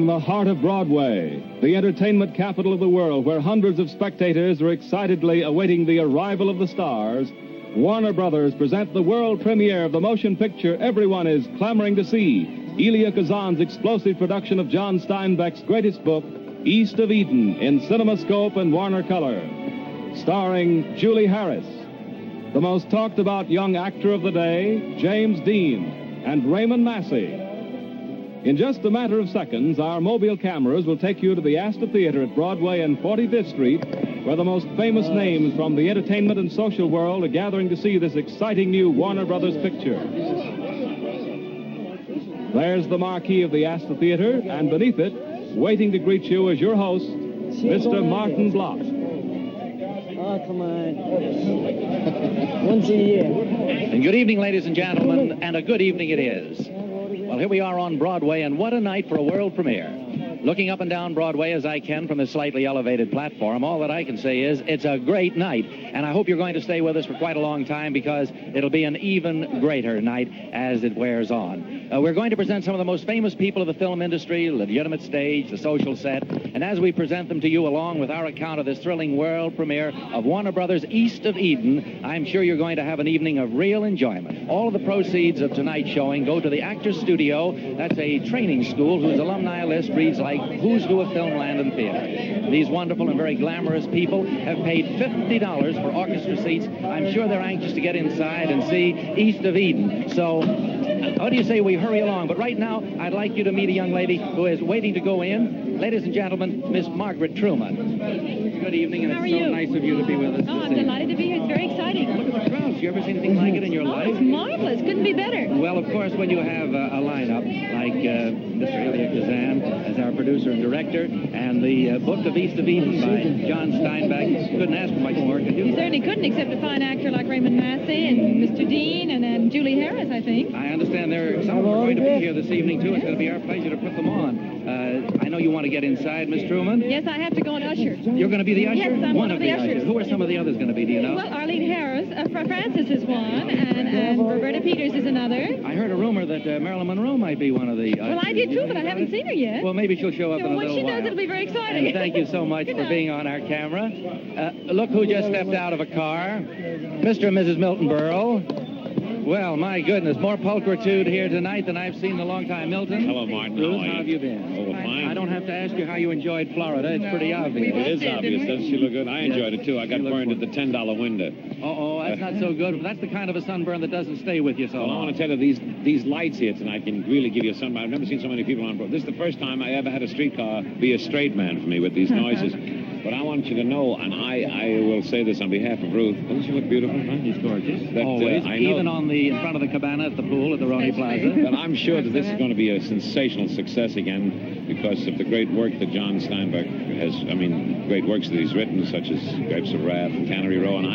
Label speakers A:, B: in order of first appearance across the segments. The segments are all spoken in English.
A: From the heart of Broadway, the entertainment capital of the world, where hundreds of spectators are excitedly awaiting the arrival of the stars, Warner Brothers present the world premiere of the motion picture everyone is clamoring to see, Elia Kazan's explosive production of John Steinbeck's greatest book, East of Eden, in CinemaScope and Warner Color. Starring Julie Harris, the most talked about young actor of the day, James Dean, and Raymond Massey. In just a matter of seconds, our mobile cameras will take you to the Astor Theater at Broadway and 45th Street, where the most famous names from the entertainment and social world are gathering to see this exciting new Warner Brothers picture. There's the marquee of the Astor Theater, and beneath it, waiting to greet you is your host, Mr. Martin Block.
B: Oh, come on. Once a year.
C: And good evening, ladies and gentlemen, and a good evening it is. Well, here we are on Broadway, and what a night for a world premiere. Looking up and down Broadway as I can from this slightly elevated platform, all that I can say is it's a great night, and I hope you're going to stay with us for quite a long time because it'll be an even greater night as it wears on. We're going to present some of the most famous people of the film industry, the legitimate stage, the social set, and as we present them to you along with our account of this thrilling world premiere of Warner Brothers' East of Eden, I'm sure you're going to have an evening of real enjoyment. All of the proceeds of tonight's showing go to the Actors Studio. That's a training school whose alumni list reads like who's who of film, land, and theater. These wonderful and very glamorous people have paid $50 for orchestra seats. I'm sure they're anxious to get inside and see East of Eden. So, how do you say we hurry along? But right now, I'd like you to meet a young lady who is waiting to go in. Ladies and gentlemen, Miss Margaret Truman. Good evening, and it's so nice of you to be with us.
D: Oh, I'm delighted to be here. It's very exciting.
C: Look at the crowds. You ever seen anything like it in your life?
D: It's marvelous. Couldn't be better.
C: Well, of course, when you have a lineup like Mr. Elia Kazan as our producer and director, and the book of East of Eden by John Steinbeck, couldn't ask for much more, could you?
D: You certainly couldn't, except a fine actor like Raymond Massey and Mr. Dean and Julie Harris, I think.
C: I understand some of them are going to be here this evening, too. It's going to be our pleasure to put them on. I know you want to get inside, Miss Truman.
D: Yes, I have to go and usher.
C: You're going to be the usher?
D: Yes, I'm one of the ushers.
C: Who are some of the others going to be, do you know?
D: Well, Arlene Harris, Francis is one, and Roberta Peters is another.
C: I heard a rumor that Marilyn Monroe might be one of the ushers.
D: Well, I did too, but I haven't seen her yet.
C: Well, maybe she'll show up in a little while.
D: When she does, it'll be very exciting.
C: And thank you so much for being on our camera. Look who just stepped out of a car. Mr. and Mrs. Milton Berle. Well, my goodness, more pulchritude here tonight than I've seen in a long time. Milton?
E: Hello, Martin.
C: Ruth, how have you been?
E: Oh, fine.
C: I don't have to ask you how you enjoyed Florida. It's pretty obvious.
E: It is obvious. Doesn't she look good? I enjoyed it, too. I got burned at the $10 window.
C: Uh-oh, that's not so good. That's the kind of a sunburn that doesn't stay with you so long.
E: Well, I want to tell you, these lights here tonight can really give you a sunburn. I've never seen so many people on board. This is the first time I ever had a streetcar be a straight man for me with these noises. But I want you to know, and I will say this on behalf of Ruth. Doesn't she look beautiful? Huh?
C: She's gorgeous.
E: That,
C: always.
E: I know,
C: even in front of the cabana at the pool at the Roney Plaza.
E: But I'm sure that this is going to be a sensational success again because of the great work that John Steinbeck has, great works that he's written, such as Grapes of Wrath and Cannery Row. And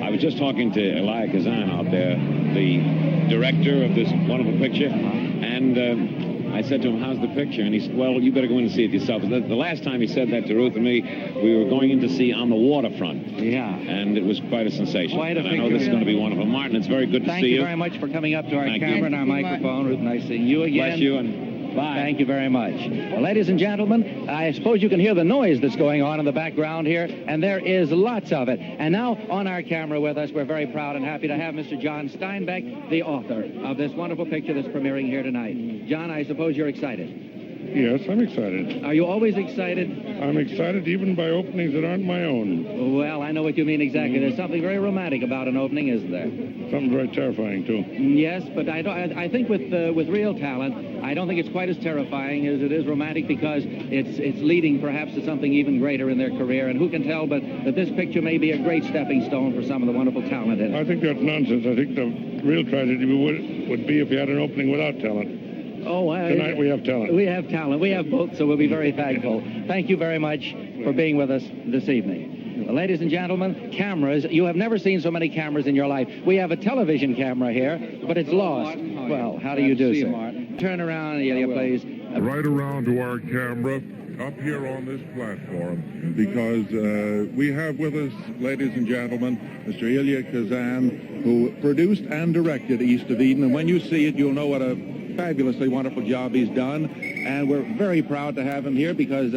E: I was just talking to Elia Kazan out there, the director of this wonderful picture, and I said to him, how's the picture? And he said, well, you better go in and see it yourself. The last time he said that to Ruth and me, we were going in to see On the Waterfront.
C: Yeah.
E: And it was quite a sensation.
C: Quite a
E: and I know this is going to be wonderful. Martin, it's very good to see you.
C: Thank you very much for coming up to our camera and our microphone. Ruth, nice seeing you again.
E: Bless you, and bye.
C: Thank you very much. Well, ladies and gentlemen, I suppose you can hear the noise that's going on in the background here, and there is lots of it. And now, on our camera with us, we're very proud and happy to have Mr. John Steinbeck, the author of this wonderful picture that's premiering here tonight. John, I suppose you're excited.
F: Yes, I'm excited.
C: Are you always excited?
F: I'm excited even by openings that aren't my own.
C: Well, I know what you mean exactly. There's something very romantic about an opening, isn't there?
F: Something very terrifying, too.
C: Yes, but I think with real talent, I don't think it's quite as terrifying as it is romantic because it's leading perhaps to something even greater in their career. And who can tell but that this picture may be a great stepping stone for some of the wonderful talent in it.
F: I think that's nonsense. I think the real tragedy would be if you had an opening without talent.
C: Oh,
F: tonight we have talent.
C: We have talent. We have both, so we'll be very thankful. Thank you very much for being with us this evening. Well, ladies and gentlemen, cameras. You have never seen so many cameras in your life. We have a television camera here, but it's lost. Well, how do you do, sir? Turn around, Elia, please.
G: Right around to our camera up here on this platform because we have with us, ladies and gentlemen, Mr. Elia Kazan, who produced and directed East of Eden. And when you see it, you'll know what a fabulously wonderful job he's done, and we're very proud to have him here because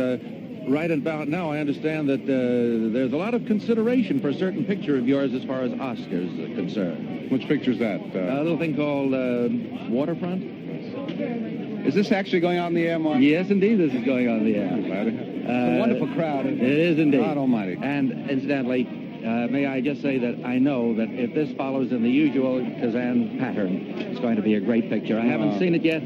G: right about now I understand that there's a lot of consideration for a certain picture of yours as far as Oscars are concerned.
H: Which picture's that?
G: A little thing called Waterfront.
H: Is this actually going on the air, Mark?
C: Yes, indeed, this is going on the air.
H: It's a wonderful crowd.
C: It is indeed.
H: God almighty.
C: And incidentally, may I just say that I know that if this follows in the usual Kazan pattern, it's going to be a great picture. I haven't seen it yet,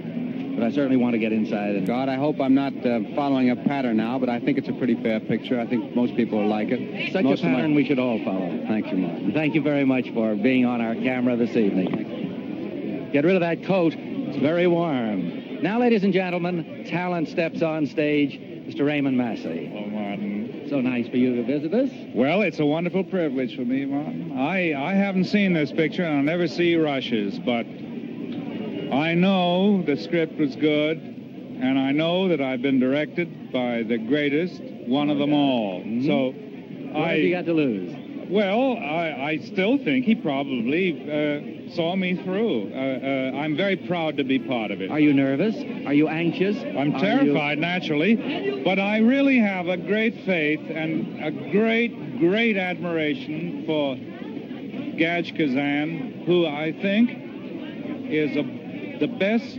C: but I certainly want to get inside. And
H: God, I hope I'm not following a pattern now, but I think it's a pretty fair picture. I think most people will like it.
C: Such a pattern we should all follow.
H: Thank you, Mark.
C: And thank you very much for being on our camera this evening. Get rid of that coat. It's very warm. Now, ladies and gentlemen, talent steps on stage. Mr. Raymond Massey.
I: Oh, Martin.
C: So nice for you to visit us.
I: Well, it's a wonderful privilege for me, Martin. I haven't seen this picture, and I'll never see Rush's, but I know the script was good, and I know that I've been directed by the greatest, one of them all.
C: Mm-hmm.
I: So
C: what have you got to lose?
I: Well, I still think he probably saw me through. I'm very proud to be part of it.
C: Are you nervous? Are you anxious?
I: I'm terrified, naturally, but I really have a great faith and a great, great admiration for Gaj Kazan, who I think is the best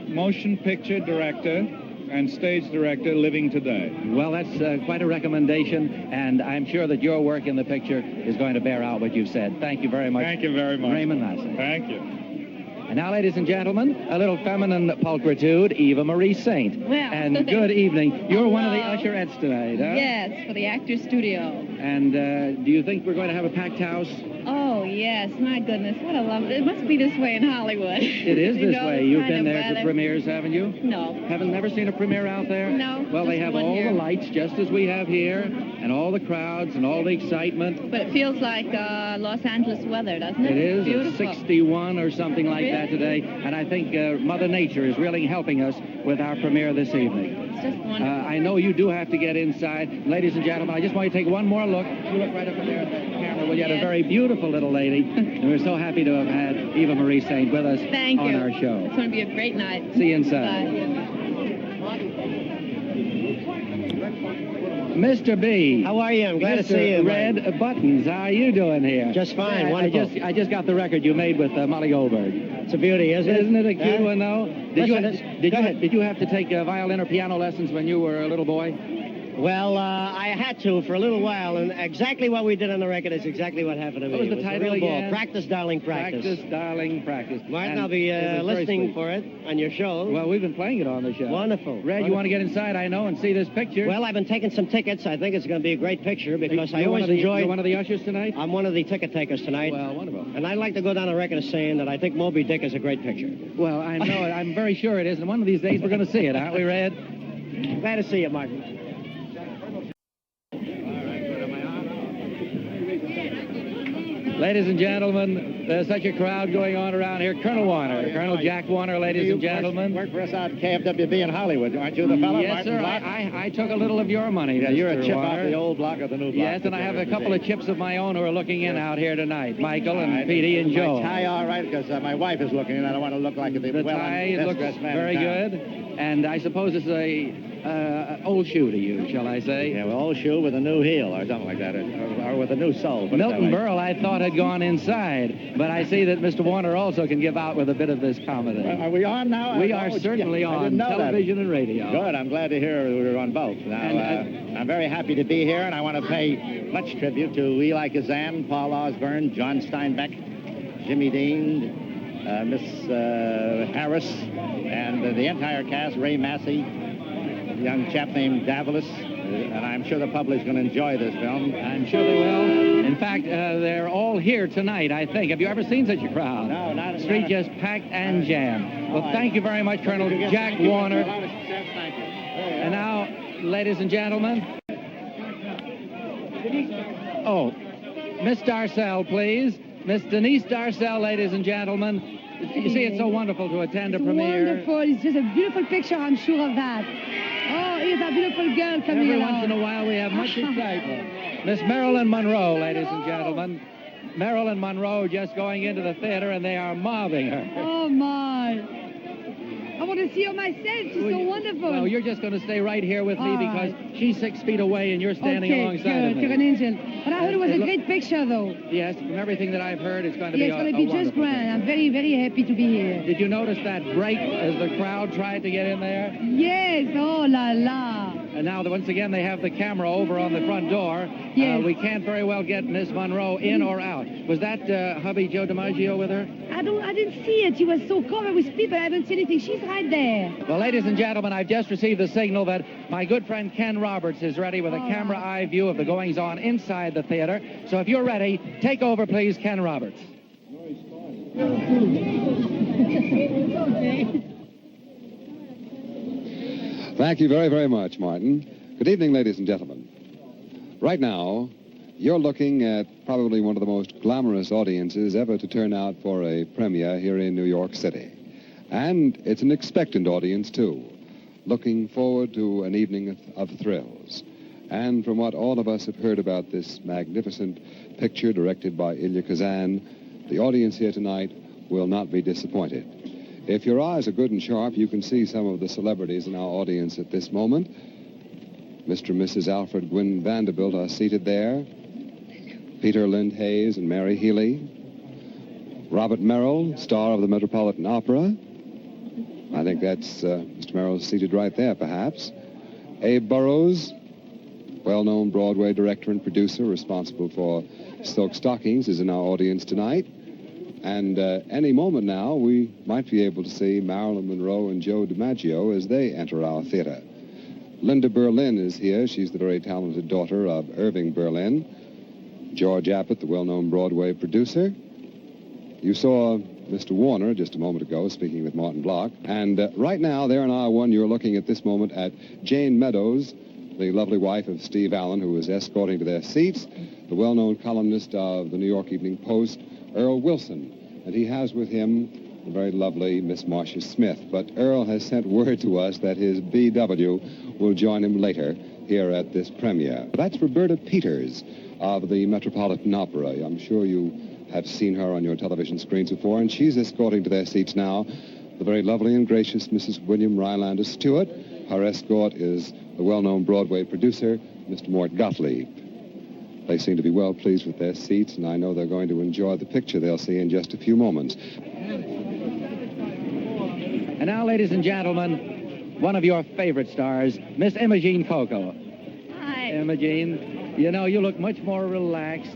I: motion picture director and stage director living today.
C: Well, that's quite a recommendation, and I'm sure that your work in the picture is going to bear out what you've said. Thank you very much.
I: Thank you very much.
C: Raymond Massey.
I: Thank you.
C: And now, ladies and gentlemen, a little feminine pulchritude, Eva Marie Saint.
D: Well.
C: And good evening. You're one of the usherettes tonight, huh?
D: Yes, for the Actors Studio.
C: And do you think we're going to have a packed house?
D: Oh, yes. My goodness. What a lovely... It must be this way in Hollywood.
C: It is this way. You've been there
D: weather.
C: to premieres, haven't you?
D: No.
C: Haven't never seen a premiere out there?
D: No.
C: Well, they
D: just
C: have
D: one
C: all
D: here.
C: the lights, just as we have here, and all the crowds and all the excitement.
D: But it feels like Los Angeles weather, doesn't it?
C: It is. It's
D: Beautiful.
C: 61 or something like that today. And I think Mother Nature is really helping us with our premiere this evening.
D: It's just wonderful.
C: I know you do have to get inside. Ladies and gentlemen, I just want you to take one more look. You look right up there at the camera. Well, you had a very beautiful little lady. And we're so happy to have had Eva Marie Saint with us
D: Thank
C: on
D: you.
C: our show.
D: It's going to be a great night.
C: See you inside.
D: Bye.
C: Mr. B.
B: How are you? I'm glad to see you.
C: Red Buttons, how are you doing here?
B: Just fine,
C: Yeah,
B: wonderful.
C: I just got the record you made with Molly Goldberg.
B: It's a beauty, isn't it?
C: Isn't it a cute one, though? Did
B: Listen,
C: you have to take violin or piano lessons when you were a little boy?
B: Well, I had to for a little while, and exactly what we did on the record is exactly what happened to me.
C: What was the
B: It
C: title
B: a real ball.
C: again?
B: Practice, darling, practice.
C: Practice, darling, practice.
B: Martin,
C: And
B: I'll be
C: it was very
B: listening
C: sweet.
B: for it on your show.
C: Well, we've been playing it on the show.
B: Wonderful.
C: Red,
B: Wonderful.
C: you want to get inside, I know, and see this picture?
B: Well, I've been taking some tickets. I think it's going to be a great picture because I
C: You're
B: always
C: one of the,
B: enjoy...
C: You're one of the ushers tonight?
B: I'm one of the ticket takers tonight.
C: Well, wonderful.
B: And I'd like to go down on record as saying that I think Moby Dick is a great picture.
C: Well, I know it. I'm very sure it is, and one of these days we're going to see it, aren't we, Red?
B: Glad to see you, Martin.
C: Ladies and gentlemen, there's such a crowd going on around here. Colonel Warner, Colonel Jack Warner, ladies and gentlemen.
J: Work for us out at KFWB in Hollywood, aren't you, the fellow?
C: Yes,
J: Martin
C: sir.
J: Block?
C: I took a little of your money,
J: Yeah, you're a
C: Mr.
J: chip
C: Warner.
J: off the old block of the new block.
C: Yes, and I have a couple of chips of my own who are looking in out here tonight. Michael and Petey and Joe.
J: My tie all right, because my wife is looking, and I don't want to look like the
C: tie looks
J: best-dressed man
C: very
J: in town.
C: good. And I suppose it's a old shoe to you, shall I say?
J: Yeah, well, old shoe with a new heel or something like that, or with a new sole. put it that
C: Milton
J: way.
C: Berle, I thought, had gone inside, but I see that Mr. Warner also can give out with a bit of this comedy.
J: Are we on now?
C: We are certainly
J: I
C: on
J: didn't know
C: television and radio.
J: Good. I'm glad to hear we're on both. Now, I'm very happy to be here, and I want to pay much tribute to Eli Kazan, Paul Osborne, John Steinbeck, Jimmy Dean, Miss Harris, and the entire cast, Ray Massey, a young chap named Davalos, and I'm sure the public's going to enjoy this film.
C: I'm sure they will. In fact, they're all here tonight, I think. Have you ever seen such a crowd?
J: No, not
C: Street just packed and jammed. Well, thank you very much, Colonel Jack Warner.
J: Thank you.
C: And now, ladies and gentlemen. Oh, Miss Darcel, please. Miss Denise Darcel, ladies and gentlemen. You see, it's so wonderful to attend a premiere.
K: Wonderful. It's just a beautiful picture, I'm sure of that. Oh, here's a beautiful girl coming
C: Every
K: along.
C: once in a while, we have much excitement. Miss Marilyn Monroe, ladies and gentlemen. Marilyn Monroe just going into the theater, and they are mobbing her.
K: Oh, my. I want to see her myself. She's so wonderful.
C: Well, you're just going to stay right here with me because she's 6 feet away and you're standing alongside of me.
K: You're an angel. But I heard it was a great picture, though.
C: Yes, from everything that I've heard, it's going to be
K: it's going to be just grand. I'm very, very happy to be here.
C: Did you notice that break as the crowd tried to get in there?
K: Yes, oh la la.
C: And now, once again, they have the camera over on the front door.
K: Yes.
C: We can't very well get Miss Monroe in or out. Was that hubby Joe DiMaggio with her?
K: I didn't see it. She was so covered with people. I haven't seen anything. She's right there.
C: Well, ladies and gentlemen, I've just received the signal that my good friend Ken Roberts is ready with a camera eye view of the goings-on inside the theater. So if you're ready, take over, please, Ken Roberts.
L: Thank you very, very much, Martin. Good evening, ladies and gentlemen. Right now, you're looking at probably one of the most glamorous audiences ever to turn out for a premiere here in New York City. And it's an expectant audience, too, looking forward to an evening of thrills. And from what all of us have heard about this magnificent picture directed by Elia Kazan, the audience here tonight will not be disappointed. If your eyes are good and sharp, you can see some of the celebrities in our audience at this moment. Mr. and Mrs. Alfred Gwynne Vanderbilt are seated there. Peter Lind Hayes and Mary Healy. Robert Merrill, star of the Metropolitan Opera. I think that's Mr. Merrill seated right there, perhaps. Abe Burrows, well-known Broadway director and producer responsible for Silk Stockings, is in our audience tonight. And any moment now, we might be able to see Marilyn Monroe and Joe DiMaggio as they enter our theater. Linda Berlin is here. She's the very talented daughter of Irving Berlin. George Abbott, the well-known Broadway producer. You saw Mr. Warner just a moment ago speaking with Martin Block. And right now, there in aisle 1, you're looking at this moment at Jane Meadows, the lovely wife of Steve Allen, who is escorting to their seats the well-known columnist of the New York Evening Post, Earl Wilson. And he has with him the very lovely Miss Marcia Smith. But Earl has sent word to us that his BW will join him later here at this premiere. That's Roberta Peters of the Metropolitan Opera. I'm sure you have seen her on your television screens before, and she's escorting to their seats now the very lovely and gracious Mrs. William Rylander Stewart. Her escort is the well-known Broadway producer, Mr. Mort Gottlieb. They seem to be well pleased with their seats, and I know they're going to enjoy the picture they'll see in just a few moments.
C: And now, ladies and gentlemen, one of your favorite stars, Miss Imogene Coco.
K: Hi.
C: Imogene, you know, you look much more relaxed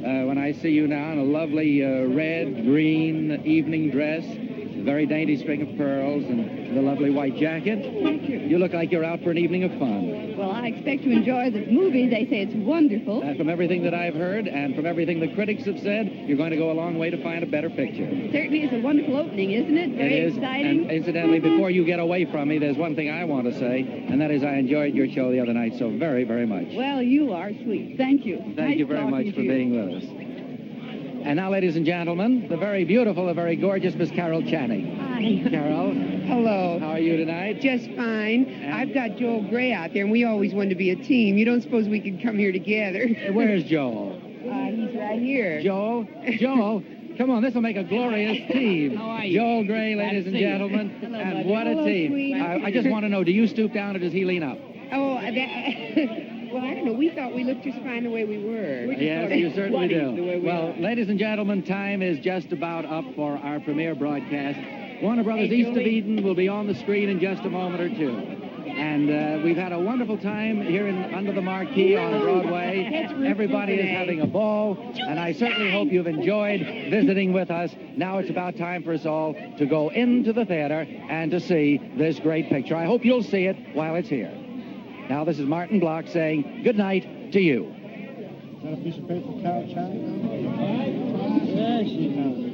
C: when I see you now in a lovely red, green evening dress, a very dainty string of pearls, and the lovely white jacket.
K: Thank you.
C: You look like you're out for an evening of fun.
K: Well, I expect to enjoy the movie. They say it's wonderful.
C: From everything that I've heard and from everything the critics have said, you're going to go a long way to find a better picture.
K: It certainly is a wonderful opening, isn't it? Very exciting.
C: And incidentally, before you get away from me, there's one thing I want to say, and that is I enjoyed your show the other night so very, very much.
K: Well, you are sweet. Thank you.
C: Thank you very much for being with us. And now, ladies and gentlemen, the very beautiful, the very gorgeous Miss Carol Channing.
K: Hi.
C: Carol.
M: Hello.
C: How are you tonight?
M: Just fine. I've got Joel Gray out there, and we always wanted to be a team. You don't suppose we could come here together?
C: Where's Joel?
M: He's right here.
C: Joel? Come on, this will make a glorious team.
M: How are you?
C: Joel Gray, ladies and gentlemen.
M: Hello,
C: and
M: buddy.
C: what a
M: Hello,
C: team.
M: sweet.
C: I just want to know, do you stoop down or does he lean up?
M: Oh, well, I don't know. We thought we looked just fine the way we were.
C: Yes, you certainly do. Well, ladies and gentlemen, time is just about up for our premiere broadcast. Warner Brothers East of Eden will be on the screen in just a moment or two. And we've had a wonderful time here under the marquee on Broadway. Everybody is having a ball, and I certainly hope you've enjoyed visiting with us. Now it's about time for us all to go into the theater and to see this great picture. I hope you'll see it while it's here. Now, this is Martin Block saying good night to you.
N: Is that a piece of paper for Carol Channing? Yeah, she knows.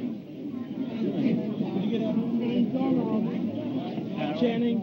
N: Channing.